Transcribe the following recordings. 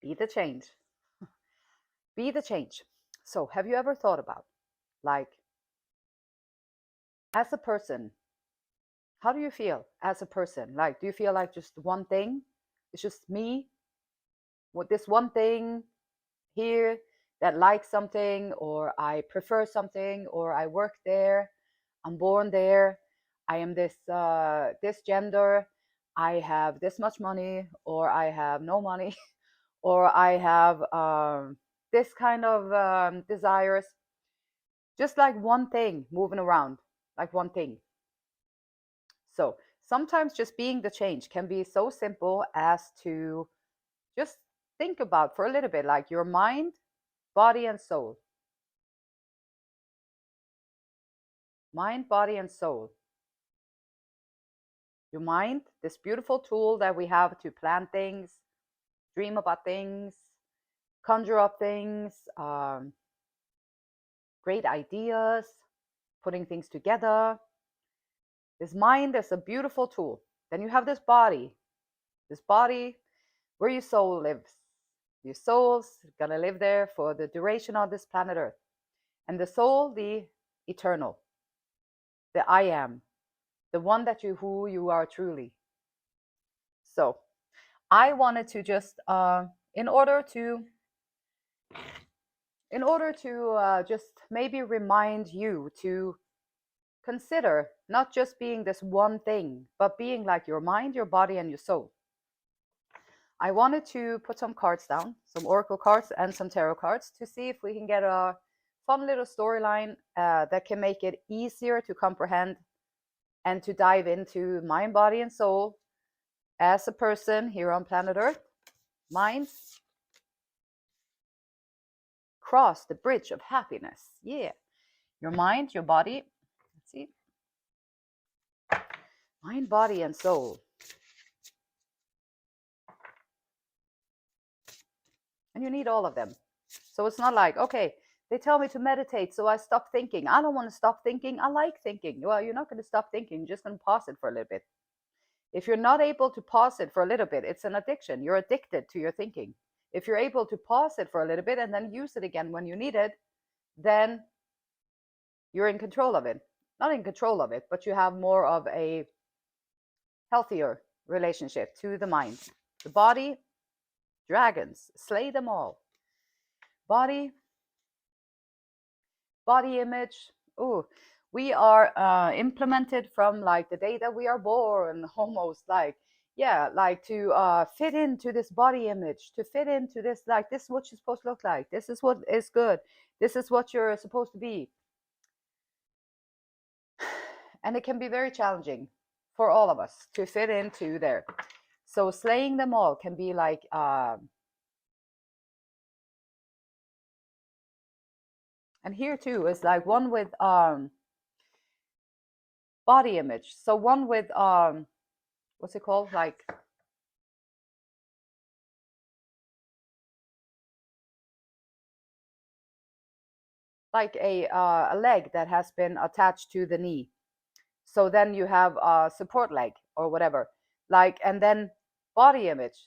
Be the change. Be the change. So, have you ever thought about, like, as a person, how do you feel as a person? Like, do you feel like just one thing? It's just me with this one thing here that likes something, or I prefer something, or I work there, I'm born there, I am this gender, I have this much money, or I have no money, or I have this kind of desires. Just like one thing moving around, like one thing. So sometimes just being the change can be so simple as to just think about for a little bit, like your mind, body, and soul. Mind, body, and soul. Your mind, this beautiful tool that we have to plan things, dream about things, conjure up things, great ideas, putting things together. This mind is a beautiful tool. Then you have this body where your soul lives. Your soul's gonna live there for the duration of this planet Earth. And the soul, the eternal, the I am, the one that who you are truly. So I wanted to just, in order to just maybe remind you to consider not just being this one thing, but being like your mind, your body, and your soul. I wanted to put some cards down, some oracle cards and some tarot cards, to see if we can get a fun little storyline that can make it easier to comprehend and to dive into mind, body, and soul as a person here on planet Earth. Mind, cross the bridge of happiness. Yeah. Your mind, your body. Let's see. Mind, body, and soul. And you need all of them. So it's not like, okay, they tell me to meditate, so I stop thinking. I don't want to stop thinking. I like thinking. Well, you're not going to stop thinking. You're just going to pause it for a little bit. If you're not able to pause it for a little bit, it's an addiction. You're addicted to your thinking. If you're able to pause it for a little bit and then use it again when you need it, then you're in control of it. Not in control of it, but you have more of a healthier relationship to the mind. The body, dragons, slay them all. Body image. Oh, we are implemented from like the day that we are born, almost like, yeah, like to fit into this body image, to fit into this, like this is what you're supposed to look like, this is what is good, this is what you're supposed to be. And it can be very challenging for all of us to fit into there. So slaying them all can be like and here too is like one with body image. So one with what's it called, like a leg that has been attached to the knee. So then you have a support leg or whatever, like, and then body image.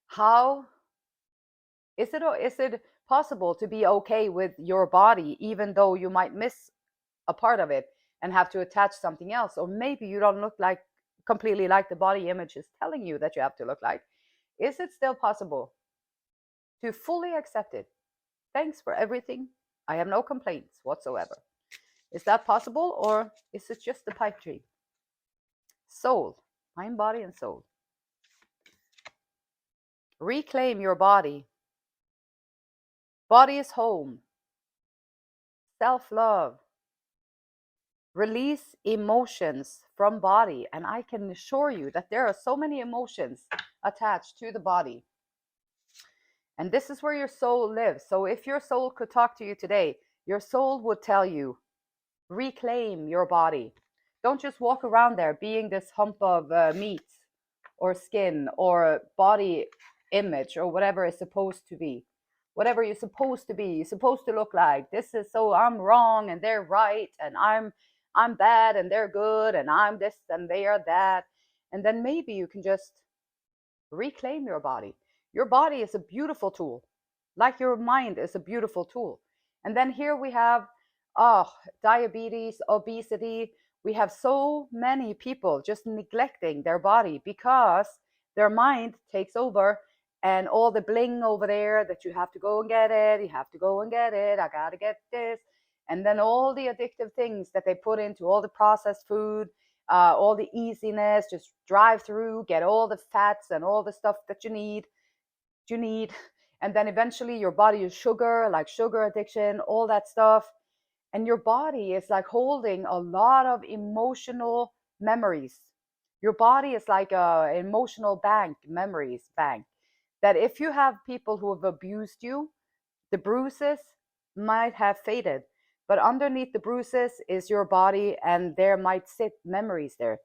How is it possible to be okay with your body even though you might miss a part of it and have to attach something else? Or maybe you don't look like completely like the body image is telling you that you have to look like. Is it still possible to fully accept it? Thanks for everything. I have no complaints whatsoever. Is that possible, or is it just a pipe dream? Soul, mind, body, and soul. Reclaim your body. Body is home. Self-love. Release emotions from body. And I can assure you that there are so many emotions attached to the body. And this is where your soul lives. So if your soul could talk to you today, your soul would tell you, reclaim your body. Don't just walk around there being this hump of meat or skin or body image or whatever is supposed to be. Whatever you're supposed to be, you're supposed to look like. This is, so I'm wrong and they're right, and I'm bad and they're good, and I'm this and they are that. And then maybe you can just reclaim your body. Your body is a beautiful tool, like your mind is a beautiful tool. And then here we have, oh, diabetes, obesity. We have so many people just neglecting their body because their mind takes over, and all the bling over there that you have to go and get it, you have to go and get it, I gotta get this. And then all the addictive things that they put into all the processed food, all the easiness, just drive through, get all the fats and all the stuff that you need. And then eventually your body is sugar, like sugar addiction, all that stuff. And your body is like holding a lot of emotional memories. Your body is like a emotional bank, memories bank, that if you have people who have abused you, the bruises might have faded, but underneath the bruises is your body, and there might sit memories there.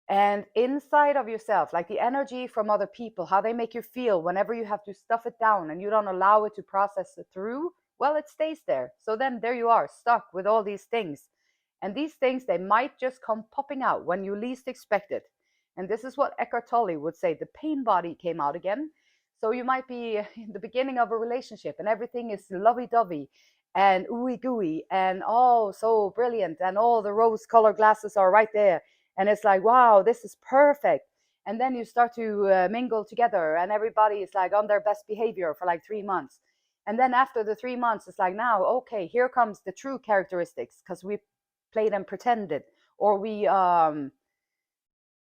And inside of yourself, like the energy from other people, how they make you feel whenever you have to stuff it down and you don't allow it to process it through, well, it stays there. So then there you are, stuck with all these things. And these things, they might just come popping out when you least expect it. And this is what Eckhart Tolle would say, the pain body came out again. So you might be in the beginning of a relationship and everything is lovey-dovey and ooey gooey and oh so brilliant, and all the rose colored glasses are right there, and it's like, wow, this is perfect. And then you start to mingle together and everybody is like on their best behavior for like 3 months. And then after the 3 months, it's like, now, okay, here comes the true characteristics, because we played and pretended, or we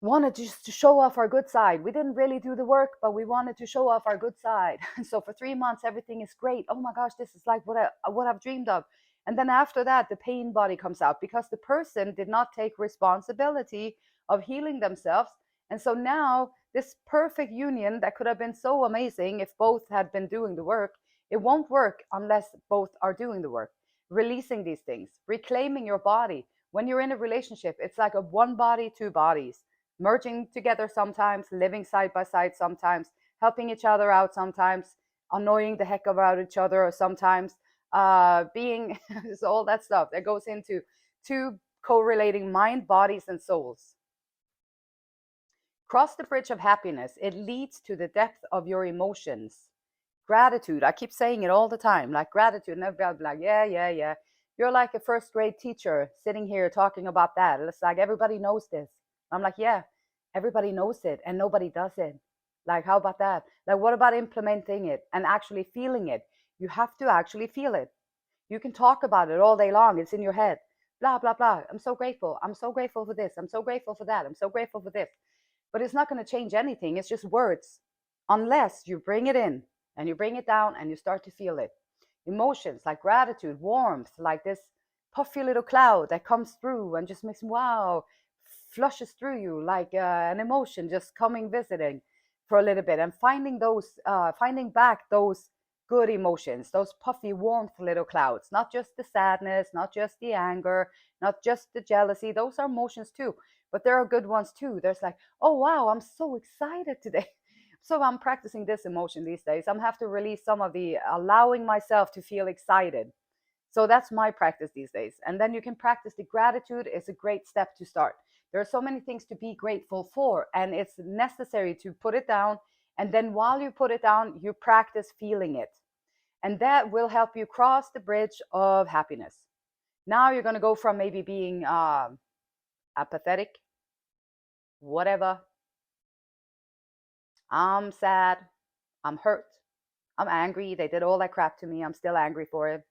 wanted just to show off our good side. We didn't really do the work, but we wanted to show off our good side. And so for 3 months, everything is great. Oh my gosh, this is like what I've dreamed of. And then after that, the pain body comes out because the person did not take responsibility of healing themselves. And so now this perfect union that could have been so amazing if both had been doing the work, it won't work unless both are doing the work, releasing these things, reclaiming your body. When you're in a relationship, it's like a one body, two bodies, merging together sometimes, living side by side sometimes, helping each other out sometimes, annoying the heck about each other sometimes, being so all that stuff that goes into two correlating mind, bodies, and souls. Cross the bridge of happiness. It leads to the depth of your emotions. Gratitude. I keep saying it all the time, like gratitude, and everybody be like, yeah, yeah, yeah. You're like a first grade teacher sitting here talking about that. It's like everybody knows this. I'm like, yeah, everybody knows it and nobody does it. Like, how about that? Like, what about implementing it and actually feeling it? You have to actually feel it. You can talk about it all day long. It's in your head. Blah, blah, blah. I'm so grateful. I'm so grateful for this. I'm so grateful for that. I'm so grateful for this. But it's not going to change anything. It's just words. Unless you bring it in and you bring it down and you start to feel it. Emotions like gratitude, warmth, like this puffy little cloud that comes through and just makes, wow, flushes through you like an emotion just coming visiting for a little bit, and finding back those good emotions, those puffy warmth little clouds, not just the sadness, not just the anger, not just the jealousy. Those are emotions too, but there are good ones too. There's like, oh wow, I'm so excited today. So I'm practicing this emotion these days. I'm have to release some of the allowing myself to feel excited. So that's my practice these days. And then you can practice the gratitude. Is a great step to start. There are so many things to be grateful for, and it's necessary to put it down. And then while you put it down, you practice feeling it. And that will help you cross the bridge of happiness. Now you're going to go from maybe being apathetic, whatever. I'm sad. I'm hurt. I'm angry. They did all that crap to me. I'm still angry for it.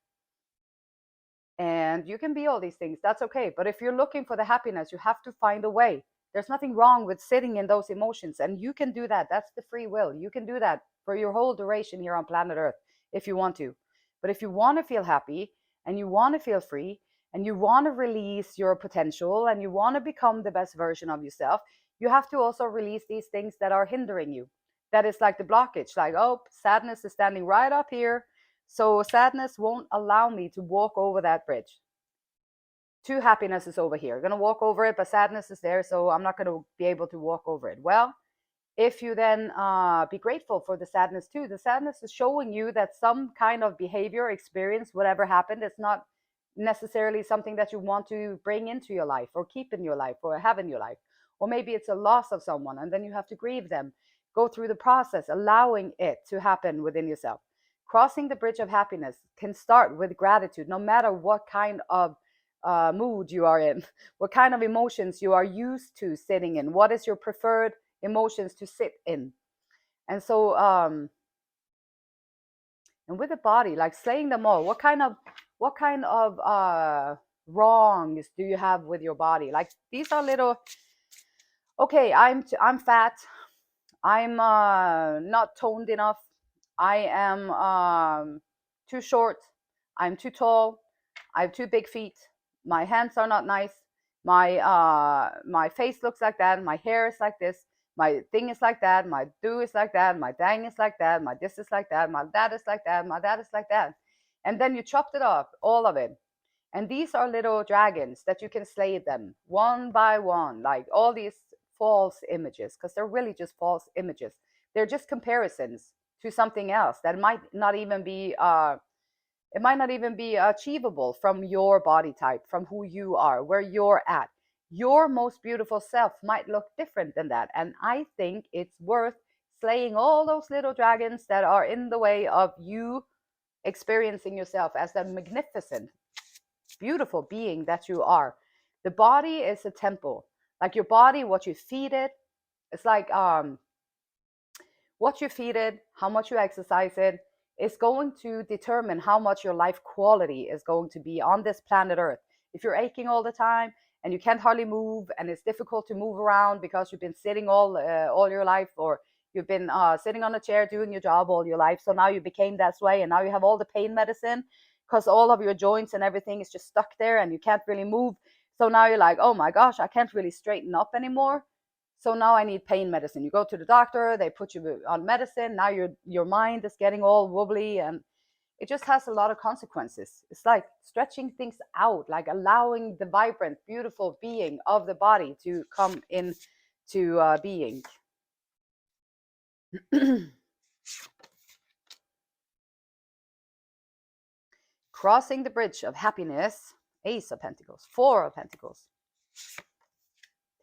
And you can be all these things. That's okay. But if you're looking for the happiness, you have to find a way. There's nothing wrong with sitting in those emotions. And you can do that. That's the free will. You can do that for your whole duration here on planet Earth if you want to. But if you want to feel happy and you want to feel free and you want to release your potential and you want to become the best version of yourself, you have to also release these things that are hindering you. That is like the blockage, like, oh, sadness is standing right up here. So sadness won't allow me to walk over that bridge. Two happiness is over here. I'm going to walk over it, but sadness is there, so I'm not going to be able to walk over it. Well, if you then be grateful for the sadness too, the sadness is showing you that some kind of behavior, experience, whatever happened, it's not necessarily something that you want to bring into your life or keep in your life or have in your life. Or maybe it's a loss of someone and then you have to grieve them. Go through the process, allowing it to happen within yourself. Crossing the bridge of happiness can start with gratitude, no matter what kind of mood you are in, what kind of emotions you are used to sitting in, what is your preferred emotions to sit in. And so, and with the body, like slaying them all, what kind of wrongs do you have with your body? Like these are little, okay, I'm fat, I'm not toned enough, I am too short, I'm too tall, I have too big feet, my hands are not nice, my face looks like that, my hair is like this, my thing is like that, my do is like that, my dang is like that, my this is like that, my that is like that, my that is like that. And then you chopped it up, all of it. And these are little dragons that you can slay them one by one, like all these false images, because they're really just false images. They're just comparisons to something else that might not even be it might not even be achievable from your body type, from who you are, where you're at. Your most beautiful self might look different than that. And I think it's worth slaying all those little dragons that are in the way of you experiencing yourself as that magnificent, beautiful being that you are. The body is a temple. Like your body, what you feed it, it's like what you feed it, how much you exercise it, is going to determine how much your life quality is going to be on this planet Earth. If you're aching all the time and you can't hardly move, and it's difficult to move around because you've been sitting all your life, or you've been sitting on a chair doing your job all your life, so now you became that way, and now you have all the pain medicine because all of your joints and everything is just stuck there and you can't really move. So now you're like, oh my gosh, I can't really straighten up anymore. So now I need pain medicine. You go to the doctor, they put you on medicine. Now your mind is getting all wobbly, and it just has a lot of consequences. It's like stretching things out, like allowing the vibrant, beautiful being of the body to come into being. Crossing the bridge of happiness, Ace of Pentacles, Four of Pentacles.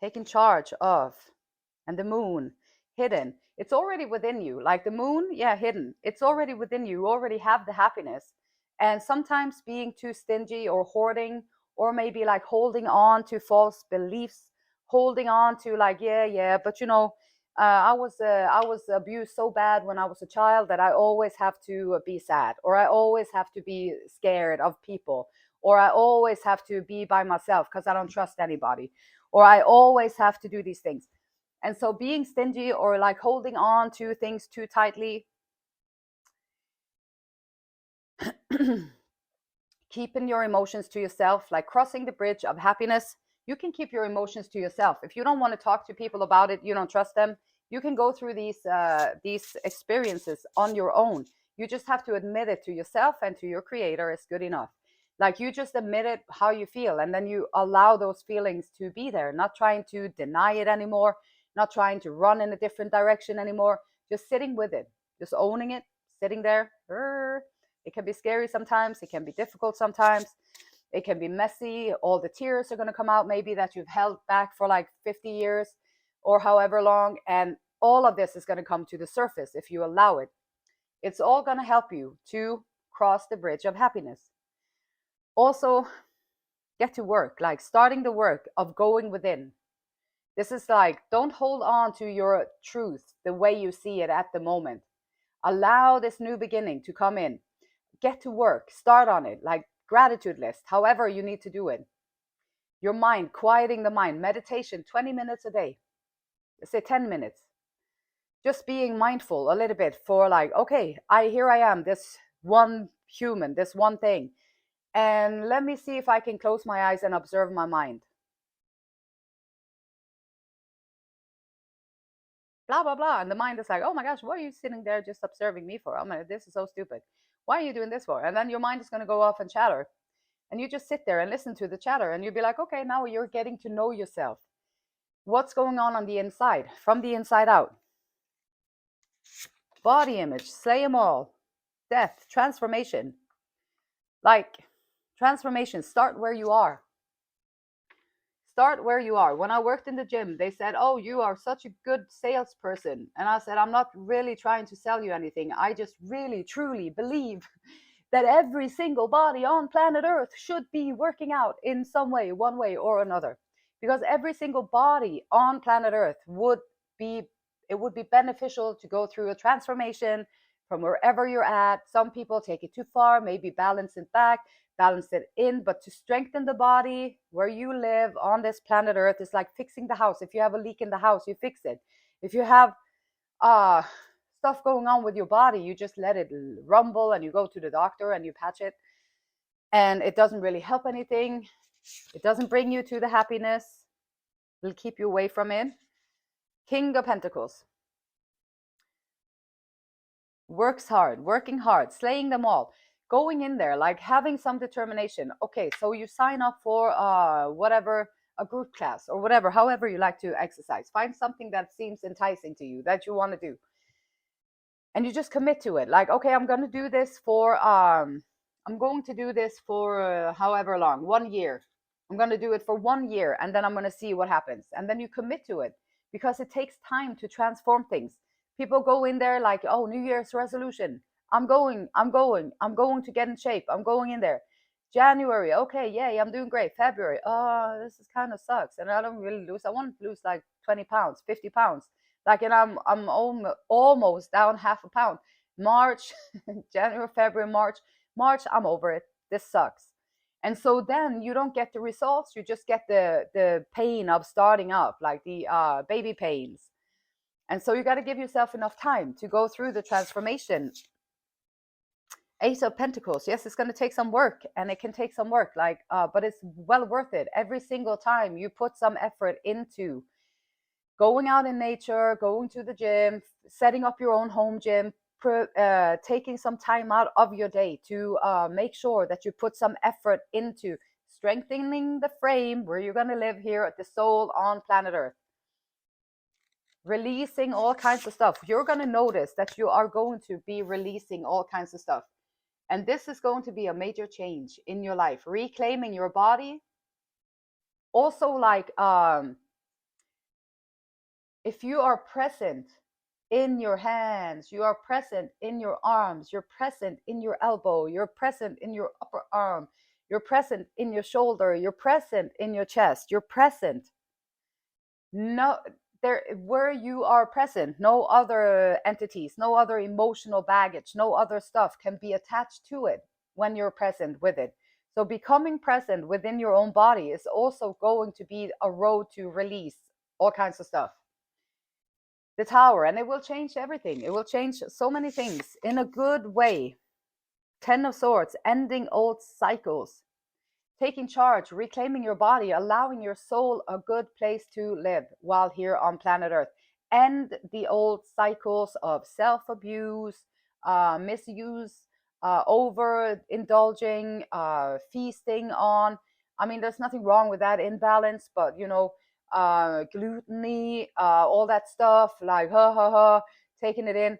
Taking charge of, and the moon, hidden. It's already within you. Like the moon, yeah, hidden. It's already within you. You already have the happiness. And sometimes being too stingy or hoarding, or maybe like holding on to false beliefs, holding on to like, yeah, but I was abused so bad when I was a child that I always have to be sad, or I always have to be scared of people, or I always have to be by myself because I don't trust anybody, or I always have to do these things. And so being stingy or like holding on to things too tightly, keeping your emotions to yourself, like crossing the bridge of happiness. You can keep your emotions to yourself. If you don't want to talk to people about it, you don't trust them, you can go through these experiences on your own. You just have to admit it to yourself and to your creator. It's good enough. Like you just admit it, how you feel, and then you allow those feelings to be there, not trying to deny it anymore, not trying to run in a different direction anymore, just sitting with it, just owning it, sitting there. It can be scary sometimes, it can be difficult sometimes, it can be messy. All the tears are going to come out, maybe that you've held back for like 50 years or however long, and all of this is going to come to the surface if you allow it. It's all going to help you to cross the bridge of happiness. Also, get to work, like starting the work of going within. This is like, don't hold on to your truth the way you see it at the moment. Allow this new beginning to come in. Get to work, start on it, like gratitude list, however you need to do it. Your mind, quieting the mind, meditation, 20 minutes a day, let's say 10 minutes. Just being mindful a little bit for like, okay, here I am, this one human, this one thing. And let me see if I can close my eyes and observe my mind. Blah, blah, blah. And the mind is like, oh my gosh, what are you sitting there just observing me for? This is so stupid. Why are you doing this for? And then your mind is going to go off and chatter. And you just sit there and listen to the chatter. And you'll be like, okay, now you're getting to know yourself. What's going on the inside, from the inside out? Body image, slay them all. Death, transformation. Like, transformation, start where you are. Start where you are. When I worked in the gym, they said, "Oh, you are such a good salesperson." And I said, "I'm not really trying to sell you anything. I just really, truly believe that every single body on planet Earth should be working out in some way, one way or another. Because every single body on planet Earth be, it would be beneficial to go through a transformation from wherever you're at. Some people take it too far, maybe balance it back, balance it in, but to strengthen the body where you live on this planet Earth is like fixing the house. If you have a leak in the house, you fix it. If you have uh stuff going on with your body, you just let it rumble and you go to the doctor and you patch it, and it doesn't really help anything. It doesn't bring you to the happiness. It'll keep you away from it. King of Pentacles works hard, working hard, slaying them all, going in there, like having some determination. Okay, so you sign up for whatever, a group class or whatever, however you like to exercise. Find something that seems enticing to you, that you want to do, and you just commit to it. Like, okay, I'm going to do this for however long, 1 year. I'm going to do it for 1 year, and then I'm going to see what happens. And then you commit to it, because it takes time to transform things. People go in there like, oh, New Year's resolution. I'm going to get in shape. I'm going in there. January, okay, yay, I'm doing great. February, oh, this is kind of sucks. And I don't really lose. I want to lose like 20 pounds, 50 pounds. Like, and I'm almost down half a pound. March, January, February, March, I'm over it. This sucks. And so then you don't get the results. You just get the pain of starting up, like the baby pains. And so you got to give yourself enough time to go through the transformation. Ace of Pentacles. Yes, it's going to take some work, and it can take some work, like, but it's well worth it. Every single time you put some effort into going out in nature, going to the gym, setting up your own home gym, taking some time out of your day to make sure that you put some effort into strengthening the frame where you're going to live here at the soul on planet Earth. Releasing all kinds of stuff. You're going to notice that you are going to be releasing all kinds of stuff. And this is going to be a major change in your life. Reclaiming your body. Also, like, if you are present in your hands, you are present in your arms, you're present in your elbow, you're present in your upper arm, you're present in your shoulder, you're present in your chest, you're present. No, there, where you are present, no other entities, no other emotional baggage, no other stuff can be attached to it when you're present with it. So becoming present within your own body is also going to be a road to release all kinds of stuff. The Tower, and it will change everything. It will change so many things in a good way. 10 of Swords, ending old cycles, taking charge, reclaiming your body, allowing your soul a good place to live while here on planet Earth. End the old cycles of self-abuse, misuse, overindulging, feasting on. I mean, there's nothing wrong with that, imbalance, but gluttony, all that stuff, like taking it in,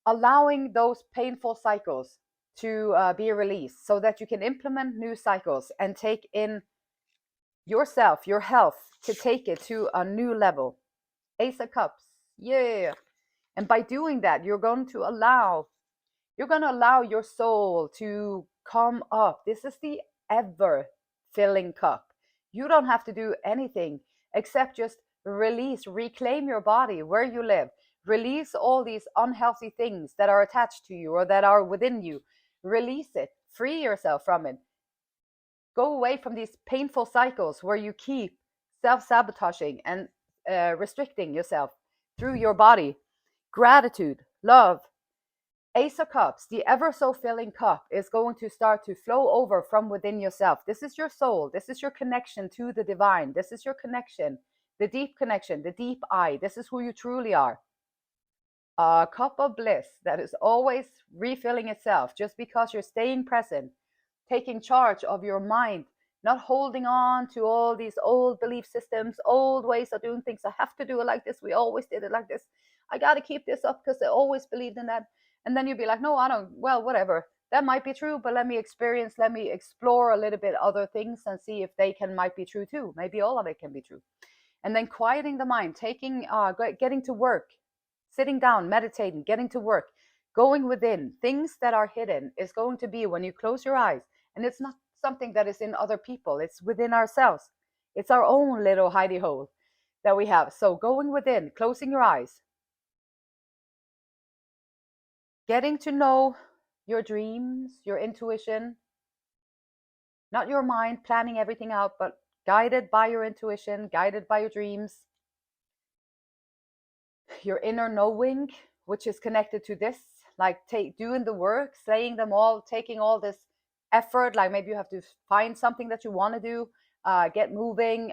allowing those painful cycles to be released so that you can implement new cycles and take in yourself, your health, to take it to a new level. Ace of Cups, yeah. And by doing that, you're going to allow your soul to come up. This is the ever filling cup. You don't have to do anything except just release, reclaim your body where you live. Release all these unhealthy things that are attached to you or that are within you. Release it, free yourself from it. Go away from these painful cycles where you keep self-sabotaging and restricting yourself through your body. Gratitude, love. Ace of Cups, the ever so filling cup, is going to start to flow over from within yourself. This is your soul. This is your connection to the divine. This is your connection, the deep connection, the deep I. This is who you truly are. A cup of bliss that is always refilling itself just because you're staying present, taking charge of your mind, not holding on to all these old belief systems, old ways of doing things. I have to do it like this. We always did it like this. I got to keep this up because I always believed in that. And then you'd be like, no, I don't, well, whatever. that might be true, but let me experience, let me explore a little bit other things and see if they can might be true too. Maybe all of it can be true. And then quieting the mind, taking getting to work, sitting down, meditating, getting to work, going within. Things that are hidden is going to be when you close your eyes, and it's not something that is in other people, it's within ourselves. It's our own little hidey hole that we have. So going within, closing your eyes, getting to know your dreams, your intuition, not your mind planning everything out, but guided by your intuition, guided by your dreams, your inner knowing, which is connected to this, like doing the work, saying them all, taking all this effort. Like maybe you have to find something that you want to do, get moving,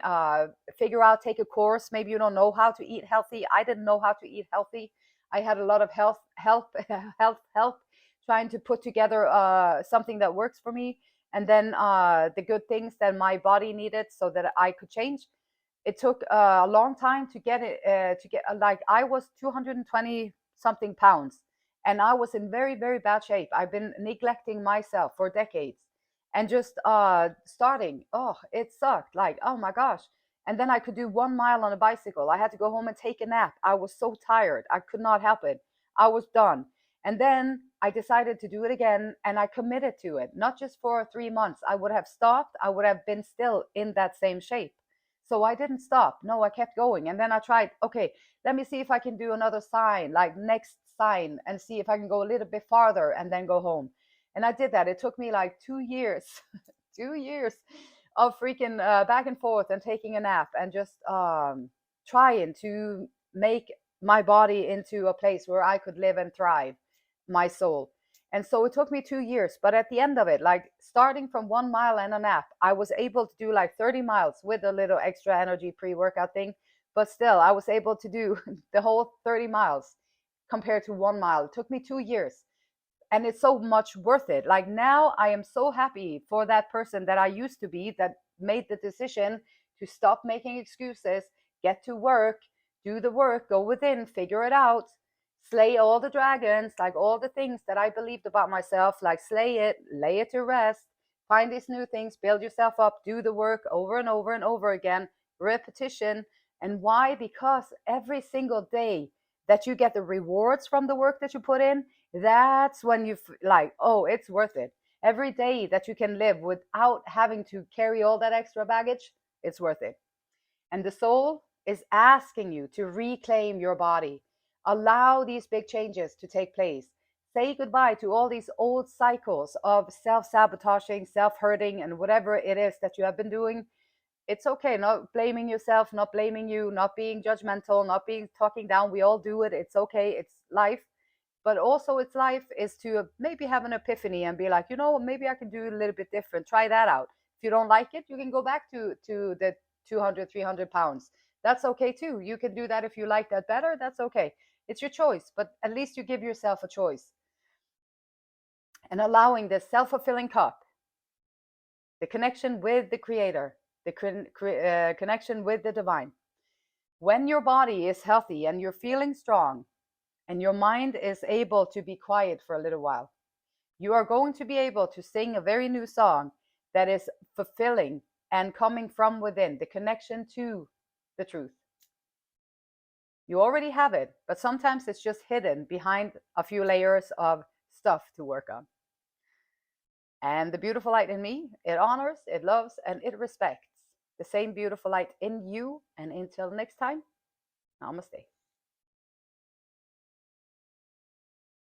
figure out, take a course. Maybe you don't know how to eat healthy. I didn't know how to eat healthy. I had a lot of help trying to put together something that works for me, and then the good things that my body needed so that I could change. It took a long time to get it like I was 220 something pounds, and I was in very, very bad shape. I've been neglecting myself for decades, and just starting, oh, it sucked, like, oh my gosh. And then I could do 1 mile on a bicycle. I had to go home and take a nap. I was so tired, I could not help it. I was done. And then I decided to do it again, and I committed to it, not just for 3 months. I would have stopped, I would have been still in that same shape. So I didn't stop. No, I kept going. And then I tried, okay, let me see if I can do another sign, like next sign, and see if I can go a little bit farther and then go home. And I did that. It took me like 2 years, 2 years of freaking back and forth and taking a nap and just trying to make my body into a place where I could live and thrive, my soul. And so it took me 2 years, but at the end of it, like starting from 1 mile and a nap, I was able to do like 30 miles with a little extra energy pre-workout thing. But still, I was able to do the whole 30 miles compared to 1 mile. It took me 2 years, and it's so much worth it. Like now I am so happy for that person that I used to be, that made the decision to stop making excuses, get to work, do the work, go within, figure it out, slay all the dragons, like all the things that I believed about myself, like slay it, lay it to rest, find these new things, build yourself up, do the work over and over and over again, repetition. And why? Because every single day that you get the rewards from the work that you put in, that's when you like, oh, it's worth it. Every day that you can live without having to carry all that extra baggage, it's worth it. And the soul is asking you to reclaim your body. Allow these big changes to take place. Say goodbye to all these old cycles of self sabotaging, self hurting, and whatever it is that you have been doing. It's okay, not blaming yourself, not blaming you, not being judgmental, not being talking down. We all do it. It's okay. It's life. But also, it's life is to maybe have an epiphany and be like, you know, maybe I can do a little bit different. Try that out. If you don't like it, you can go back to the 200, 300 pounds. That's okay too. You can do that if you like that better. That's okay. It's your choice, but at least you give yourself a choice. And allowing this self-fulfilling cup, the connection with the creator, the connection with the divine. When your body is healthy and you're feeling strong and your mind is able to be quiet for a little while, you are going to be able to sing a very new song that is fulfilling and coming from within, the connection to the truth. You already have it, but sometimes it's just hidden behind a few layers of stuff to work on. And the beautiful light in me, it honors, it loves, and it respects the same beautiful light in you. And until next time, namaste.